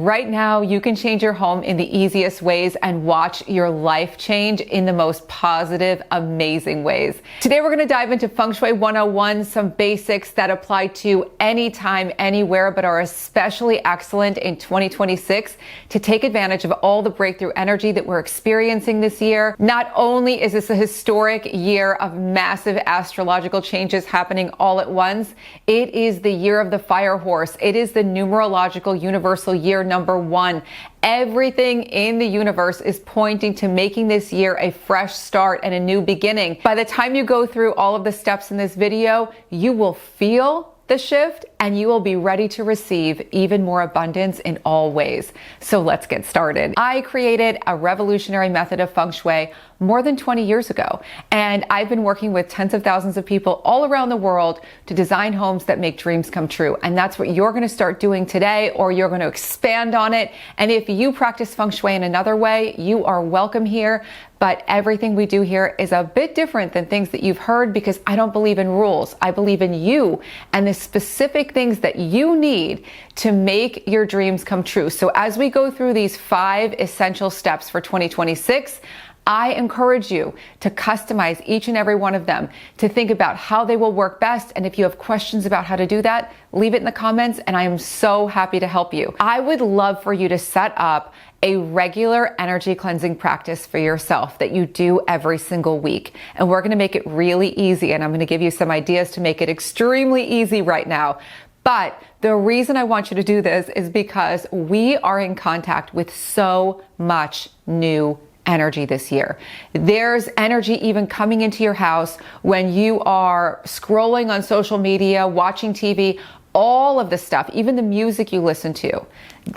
Right now, you can change your home in the easiest ways and watch your life change in the most positive, amazing ways. Today, we're going to dive into Feng Shui 101, some basics that apply to anytime, anywhere, but are especially excellent in 2026 to take advantage of all the breakthrough energy that we're experiencing this year. Not only is this a historic year of massive astrological changes happening all at once, it is the year of the fire horse. It is the numerological universal year number one. Everything in the universe is pointing to making this year a fresh start and a new beginning. By the time you go through all of the steps in this video, you will feel the shift and you will be ready to receive even more abundance in all ways. So let's get started. I created a revolutionary method of Feng Shui more than 20 years ago, and I've been working with tens of thousands of people all around the world to design homes that make dreams come true. And that's what you're going to start doing today, or you're going to expand on it. And if you practice Feng Shui in another way, you are welcome here. But everything we do here is a bit different than things that you've heard, because I don't believe in rules. I believe in you and the specific things that you need to make your dreams come true. So as we go through these 5 essential steps for 2026, I encourage you to customize each and every one of them, to think about how they will work best. And if you have questions about how to do that, leave it in the comments, and I am so happy to help you. I would love for you to set up a regular energy cleansing practice for yourself that you do every single week. And we're going to make it really easy. And I'm going to give you some ideas to make it extremely easy right now. But the reason I want you to do this is because we are in contact with so much new energy this year. There's energy even coming into your house when you are scrolling on social media, watching TV. All of the stuff, even the music you listen to,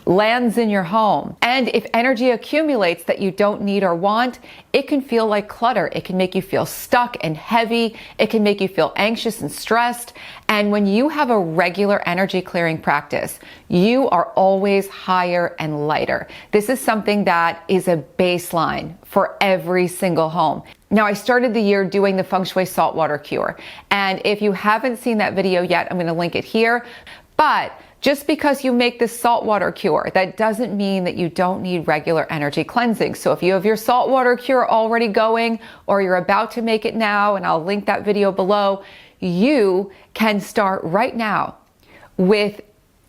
lands in your home. And if energy accumulates that you don't need or want, it can feel like clutter. It can make you feel stuck and heavy. It can make you feel anxious and stressed. And when you have a regular energy clearing practice, you are always higher and lighter. This is something that is a baseline for every single home. Now, I started the year doing the Feng Shui saltwater cure. And if you haven't seen that video yet, I'm going to link it here. But just because you make this saltwater cure, that doesn't mean that you don't need regular energy cleansing. So if you have your saltwater cure already going, or you're about to make it now, and I'll link that video below, you can start right now with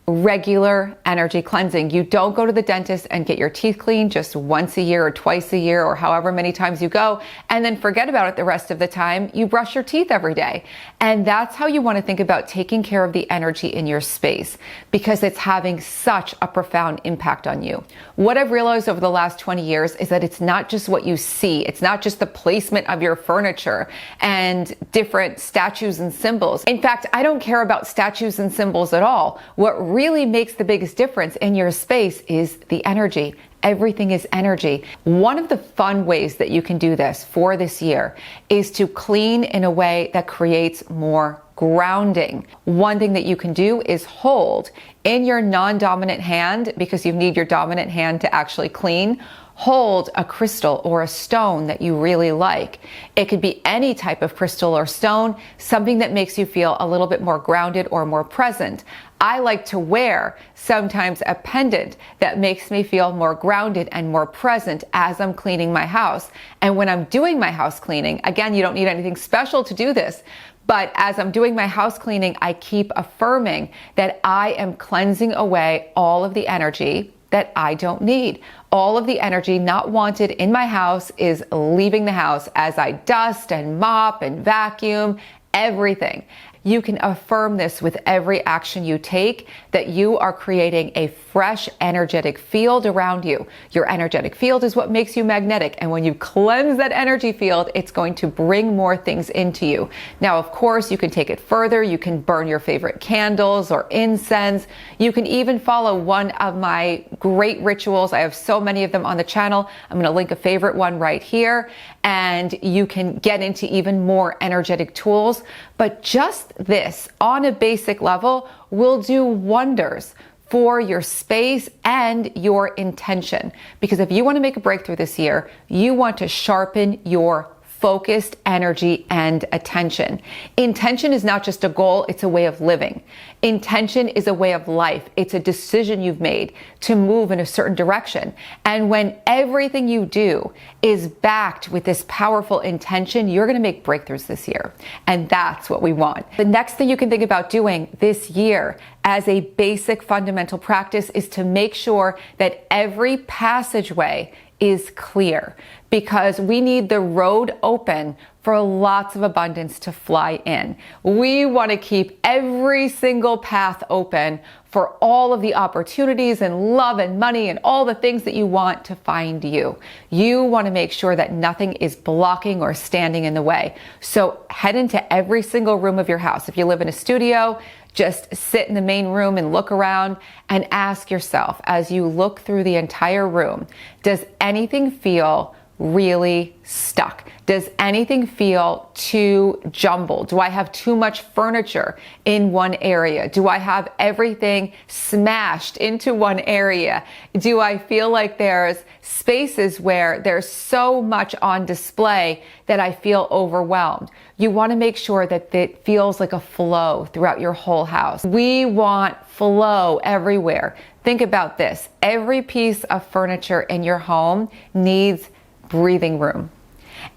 regular energy cleansing. You don't go to the dentist and get your teeth cleaned just once a year or twice a year or however many times you go and then forget about it the rest of the time. You brush your teeth every day. And that's how you want to think about taking care of the energy in your space, because it's having such a profound impact on you. What I've realized over the last 20 years is that it's not just what you see. It's not just the placement of your furniture and different statues and symbols. In fact, I don't care about statues and symbols at all. What really makes the biggest difference in your space is the energy. Everything is energy. One of the fun ways that you can do this for this year is to clean in a way that creates more grounding. One thing that you can do is hold in your non-dominant hand, because you need your dominant hand to actually clean. Hold a crystal or a stone that you really like. It could be any type of crystal or stone, something that makes you feel a little bit more grounded or more present. I like to wear sometimes a pendant that makes me feel more grounded and more present as I'm cleaning my house. And when I'm doing my house cleaning, again, you don't need anything special to do this, but as I'm doing my house cleaning, I keep affirming that I am cleansing away all of the energy that I don't need. All of the energy not wanted in my house is leaving the house as I dust and mop and vacuum, everything. You can affirm this with every action you take, that you are creating a fresh energetic field around you. Your energetic field is what makes you magnetic. And when you cleanse that energy field, it's going to bring more things into you. Now, of course, you can take it further. You can burn your favorite candles or incense. You can even follow one of my great rituals. I have so many of them on the channel. I'm going to link a favorite one right here. And you can get into even more energetic tools. But just this on a basic level will do wonders for your space and your intention. Because if you want to make a breakthrough this year, you want to sharpen your focused energy and attention. Intention is not just a goal, it's a way of living. Intention is a way of life. It's a decision you've made to move in a certain direction. And when everything you do is backed with this powerful intention, you're going to make breakthroughs this year. And that's what we want. The next thing you can think about doing this year as a basic fundamental practice is to make sure that every passageway is clear, because we need the road open for lots of abundance to fly in. We want to keep every single path open for all of the opportunities and love and money and all the things that you want to find you. You want to make sure that nothing is blocking or standing in the way. So head into every single room of your house. If you live in a studio, just sit in the main room and look around and ask yourself, as you look through the entire room, does anything feel really stuck? Does anything feel too jumbled? Do I have too much furniture in one area? Do I have everything smashed into one area? Do I feel like there's spaces where there's so much on display that I feel overwhelmed? You want to make sure that it feels like a flow throughout your whole house. We want flow everywhere. Think about this. Every piece of furniture in your home needs breathing room.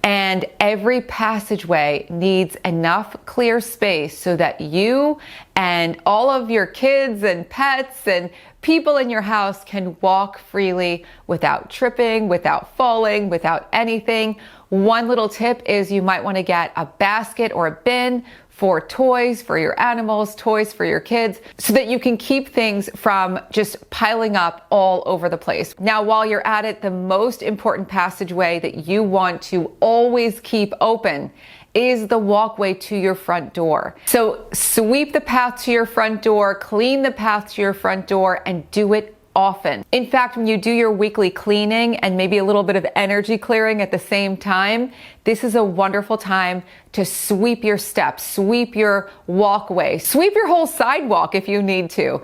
And every passageway needs enough clear space so that you and all of your kids and pets and people in your house can walk freely without tripping, without falling, without anything. One little tip is you might want to get a basket or a bin for toys for your animals, toys for your kids, so that you can keep things from just piling up all over the place. Now, while you're at it, the most important passageway that you want to always keep open is the walkway to your front door. So sweep the path to your front door, clean the path to your front door, and do it often. In fact, when you do your weekly cleaning and maybe a little bit of energy clearing at the same time, this is a wonderful time to sweep your steps, sweep your walkway, sweep your whole sidewalk if you need to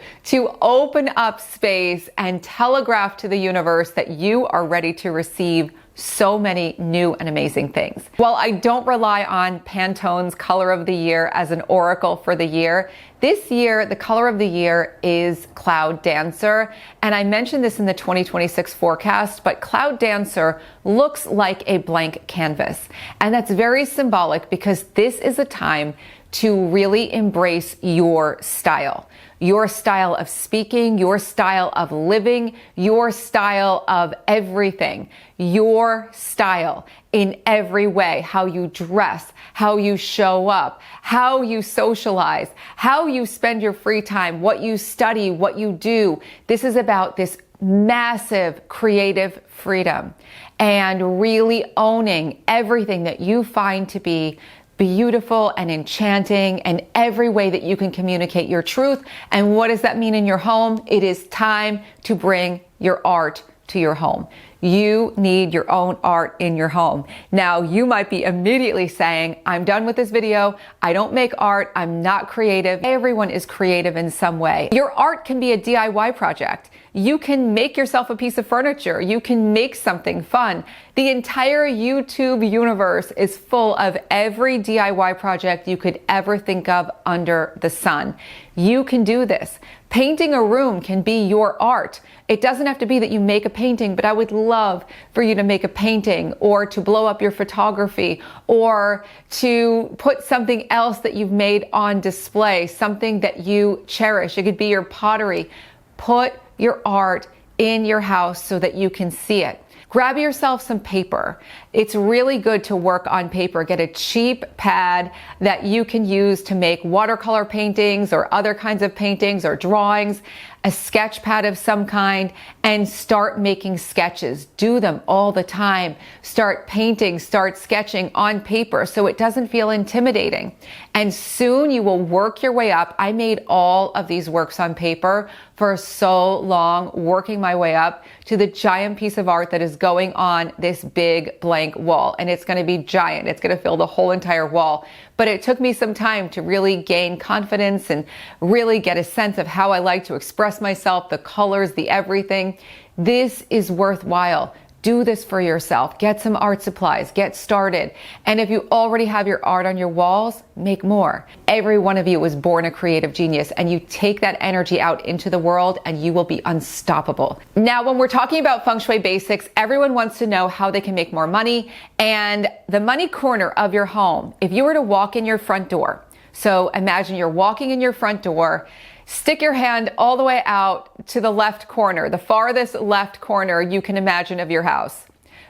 open up space and telegraph to the universe that you are ready to receive so many new and amazing things. While I don't rely on Pantone's color of the year as an oracle for the year, this year the color of the year is Cloud Dancer. And I mentioned this in the 2026 forecast, but Cloud Dancer looks like a blank canvas. And that's very symbolic because this is a time to really embrace your style of speaking, your style of living, your style of everything, your style in every way, how you dress, how you show up, how you socialize, how you spend your free time, what you study, what you do. This is about this massive creative freedom and really owning everything that you find to be beautiful and enchanting, and every way that you can communicate your truth. And what does that mean in your home? It is time to bring your art to your home. You need your own art in your home. Now, you might be immediately saying, I'm done with this video. I don't make art. I'm not creative. Everyone is creative in some way. Your art can be a DIY project. You can make yourself a piece of furniture. You can make something fun. The entire YouTube universe is full of every DIY project you could ever think of under the sun. You can do this. Painting a room can be your art. It doesn't have to be that you make a painting, but I would love for you to make a painting or to blow up your photography or to put something else that you've made on display, something that you cherish. It could be your pottery. Put your art in your house so that you can see it. Grab yourself some paper. It's really good to work on paper. Get a cheap pad that you can use to make watercolor paintings or other kinds of paintings or drawings, a sketch pad of some kind, and start making sketches. Do them all the time. Start painting, start sketching on paper so it doesn't feel intimidating. And soon you will work your way up. I made all of these works on paper for so long, working my way up to the giant piece of art that is going on this big blank wall. And it's going to be giant. It's going to fill the whole entire wall. But it took me some time to really gain confidence and really get a sense of how I like to express myself, the colors, the everything. This is worthwhile. do this for yourself. Get some art supplies, get started. And if you already have your art on your walls, make more. Every one of you was born a creative genius, and you take that energy out into the world and you will be unstoppable. Now, when we're talking about Feng Shui basics, everyone wants to know how they can make more money. And the money corner of your home, if you were to walk in your front door, so imagine you're walking in your front door, stick your hand all the way out to the left corner, the farthest left corner you can imagine of your house,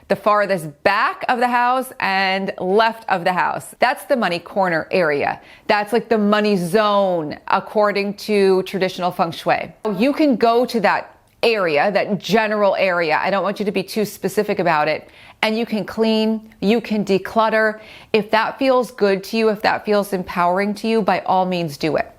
the farthest back of the house and left of the house. That's the money corner area. That's like the money zone according to traditional Feng Shui. You can go to that area, that general area. I don't want you to be too specific about it. And you can clean, you can declutter. If that feels good to you, if that feels empowering to you, by all means do it.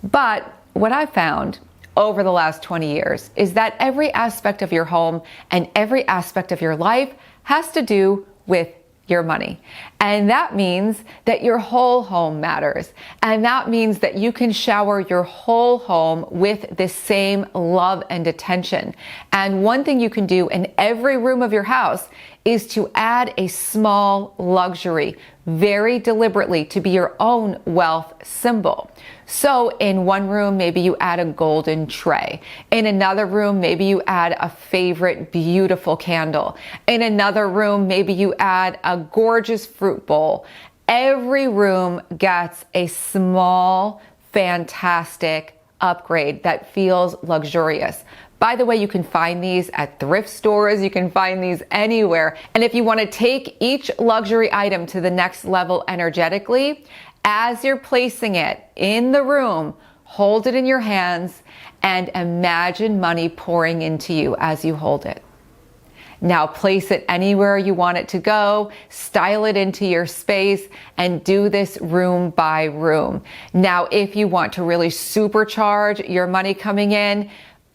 But what I've found over the last 20 years is that every aspect of your home and every aspect of your life has to do with your money. And that means that your whole home matters. And that means that you can shower your whole home with the same love and attention. And one thing you can do in every room of your house is to add a small luxury very deliberately to be your own wealth symbol. So in one room, maybe you add a golden tray. In another room, maybe you add a favorite beautiful candle. In another room, maybe you add a gorgeous fruit bowl. Every room gets a small, fantastic upgrade that feels luxurious. By the way, you can find these at thrift stores. You can find these anywhere. And if you want to take each luxury item to the next level energetically, as you're placing it in the room, hold it in your hands and imagine money pouring into you as you hold it. Now place it anywhere you want it to go, style it into your space, and do this room by room. Now, if you want to really supercharge your money coming in,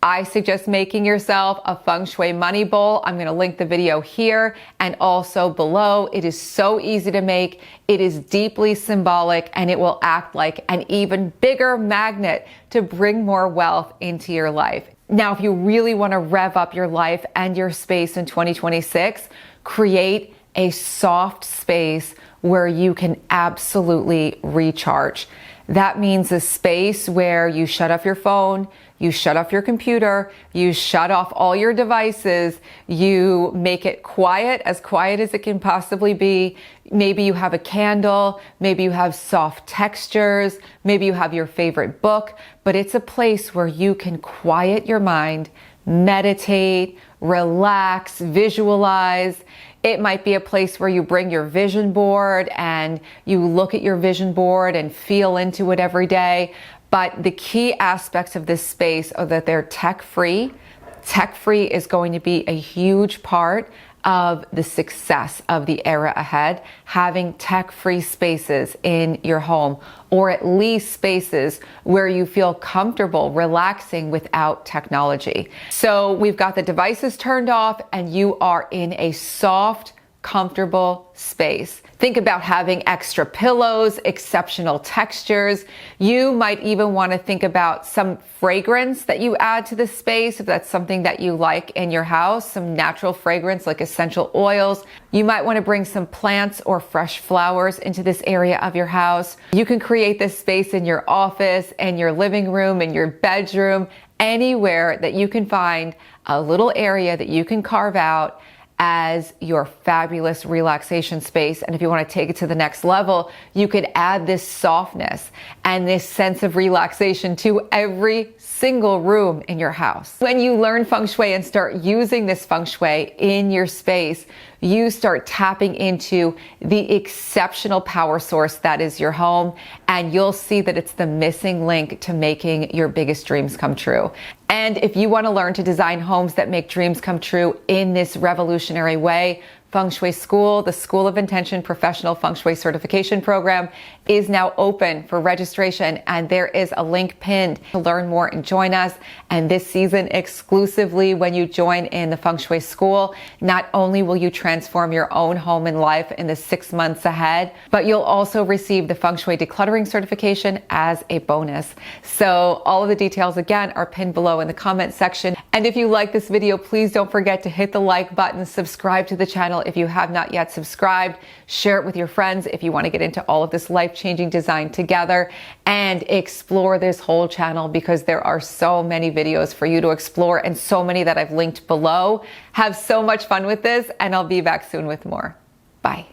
I suggest making yourself a Feng Shui money bowl. I'm going to link the video here and also below. It is so easy to make. It is deeply symbolic, and it will act like an even bigger magnet to bring more wealth into your life. Now, if you really want to rev up your life and your space in 2026, create a soft space where you can absolutely recharge. That means a space where you shut off your phone, you shut off your computer, you shut off all your devices, you make it quiet as it can possibly be. Maybe you have a candle, maybe you have soft textures, maybe you have your favorite book, but it's a place where you can quiet your mind, meditate, relax, visualize. It might be a place where you bring your vision board and you look at your vision board and feel into it every day. But the key aspects of this space are that they're tech-free. Tech-free is going to be a huge part of the success of the era ahead, having tech-free spaces in your home, or at least spaces where you feel comfortable relaxing without technology. So we've got the devices turned off and you are in a soft, comfortable space. Think about having extra pillows, exceptional textures. You might even want to think about some fragrance that you add to the space, if that's something that you like in your house, some natural fragrance like essential oils. You might want to bring some plants or fresh flowers into this area of your house. You can create this space in your office, in your living room, in your bedroom, anywhere that you can find a little area that you can carve out as your fabulous relaxation space. And if you want to take it to the next level, you could add this softness and this sense of relaxation to every single room in your house. When you learn Feng Shui and start using this Feng Shui in your space, you start tapping into the exceptional power source that is your home, and you'll see that it's the missing link to making your biggest dreams come true. And if you want to learn to design homes that make dreams come true in this revolutionary way, Feng Shui School, the School of Intention Professional Feng Shui Certification Program, is now open for registration, and there is a link pinned to learn more and join us. And this season exclusively, when you join in the Feng Shui School, not only will you transform your own home and life in the 6 months ahead, but you'll also receive the Feng Shui Decluttering Certification as a bonus. So all of the details again are pinned below in the comment section. And if you like this video, please don't forget to hit the like button, subscribe to the channel if you have not yet subscribed, share it with your friends if you want to get into all of this life-changing design together, and explore this whole channel because there are so many videos for you to explore and so many that I've linked below. Have so much fun with this, and I'll be back soon with more. Bye.